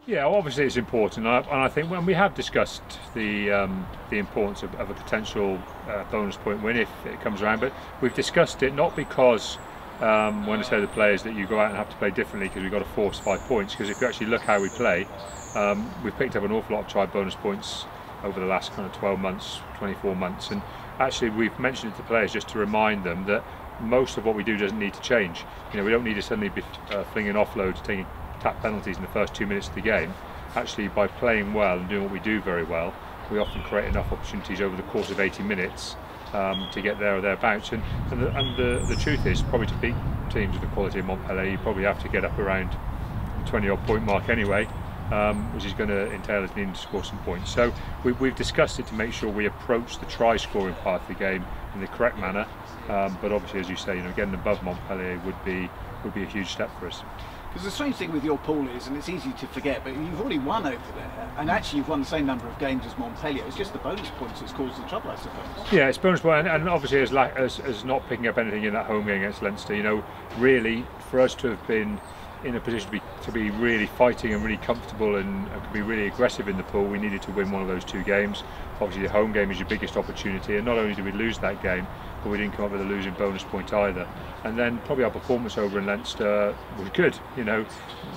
Yeah, well, obviously it's important, and I think when we have discussed the importance of a potential bonus point win if it comes around, but we've discussed it not because when I say to the players that you go out and have to play differently because we've got to force 5 points, because if you actually look how we play, we've picked up an awful lot of tried bonus points over the last kind of 12 months, 24 months, and actually we've mentioned it to players just to remind them that most of what we do doesn't need to change. You know, we don't need to suddenly be flinging offloads, taking tap penalties in the first 2 minutes of the game. Actually, by playing well and doing what we do very well, we often create enough opportunities over the course of 80 minutes to get there or thereabouts. And the truth is, probably to beat teams of the quality of Montpellier, you probably have to get up around the 20-odd point mark anyway, which is going to entail us needing to score some points. So we've discussed it to make sure we approach the try-scoring part of the game in the correct manner. But obviously, as you say, getting above Montpellier would be a huge step for us. Because the strange thing with your pool is, and it's easy to forget, but you've already won over there, and actually you've won the same number of games as Montpellier. It's just the bonus points that's caused the trouble, I suppose. Yeah, it's bonus point, and obviously as not picking up anything in that home game against Leinster, really for us to have been in a position to be really fighting and really comfortable and could be really aggressive in the pool, we needed to win one of those 2 games. Obviously the home game is your biggest opportunity, and not only did we lose that game, but we didn't come up with a losing bonus point either. And then probably our performance over in Leinster was good.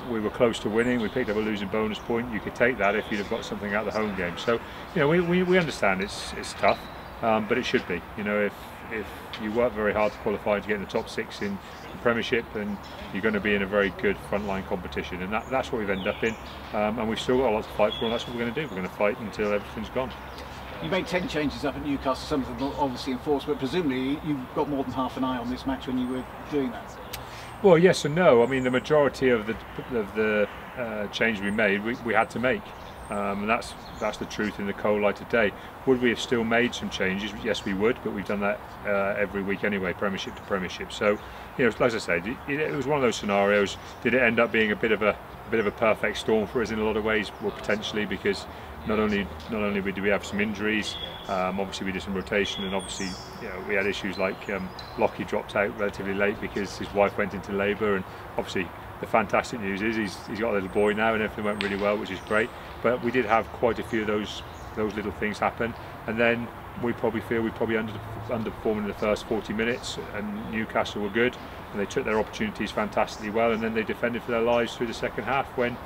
We were close to winning, we picked up a losing bonus point. You could take that if you'd have got something out of the home game. So we understand it's tough, but it should be. If you work very hard to qualify to get in the top 6 in the Premiership, and you're going to be in a very good frontline competition, and that's what we've ended up in, and we've still got a lot to fight for, and that's what we're going to do. We're going to fight until everything's gone. You made 10 changes up at Newcastle, some of them obviously enforced, but presumably you got more than half an eye on this match when you were doing that. Well, yes and no. I mean, the majority of the change we made, we had to make, and that's the truth in the cold light of day. Would we have still made some changes? Yes, we would, but we've done that every week anyway, Premiership to Premiership. So, as I said, it was one of those scenarios. Did it end up being a bit of a perfect storm for us in a lot of ways? Well, potentially, because not only did we have some injuries, obviously we did some rotation, and obviously we had issues like Lockie dropped out relatively late because his wife went into labour, and obviously the fantastic news is he's got a little boy now and everything went really well, which is great. But we did have quite a few of those little things happen, and then we probably feel we probably underperformed in the first 40 minutes, and Newcastle were good and they took their opportunities fantastically well, and then they defended for their lives through the second half when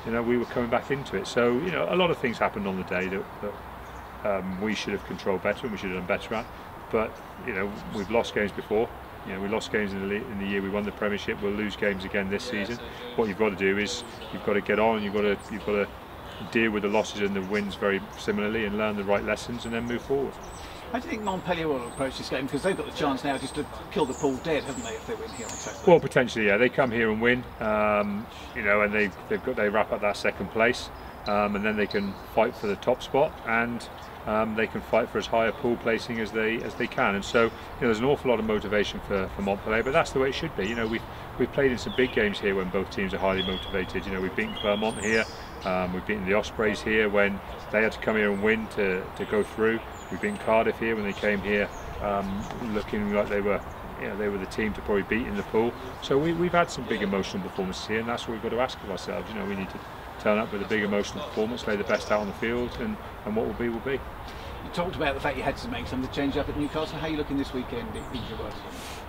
we were coming back into it. So a lot of things happened on the day that we should have controlled better and we should have done better at. But we've lost games before. We lost games in the year we won the Premiership. We'll lose games again this season. What you've got to do is you've got to get on. You've got to deal with the losses and the wins very similarly and learn the right lessons and then move forward. How do you think Montpellier will approach this game? Because they've got the chance now just to kill the pool dead, haven't they, if they win here on Saturday? Well, potentially, yeah. They come here and win, and they wrap up that second place, and then they can fight for the top spot, and they can fight for as high a pool placing as they can. And so there's an awful lot of motivation for Montpellier, but that's the way it should be. We've played in some big games here when both teams are highly motivated. We've beaten Clermont here, we've beaten the Ospreys here when they had to come here and win to go through. We've beaten Cardiff here when they came here looking like they were the team to probably beat in the pool. So we've had some big emotional performances here, and that's what we've got to ask of ourselves. We need to turn up with a big emotional performance, lay the best out on the field, and what will be will be. You talked about the fact you had to make some of the change up at Newcastle. How are you looking this weekend, injury-wise?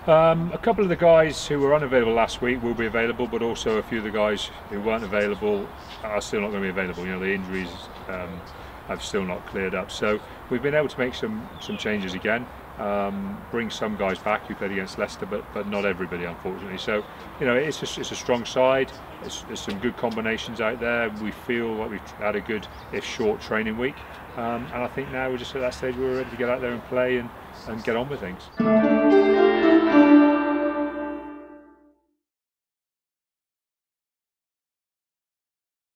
A couple of the guys who were unavailable last week will be available, but also a few of the guys who weren't available are still not going to be available. The injuries have still not cleared up. So we've been able to make some changes again, bring some guys back who played against Leicester, but not everybody, unfortunately. So it's a strong side. There's some good combinations out there. We feel like we've had a good, if short, training week, and I think now we're just at that stage where we're ready to get out there and play and get on with things.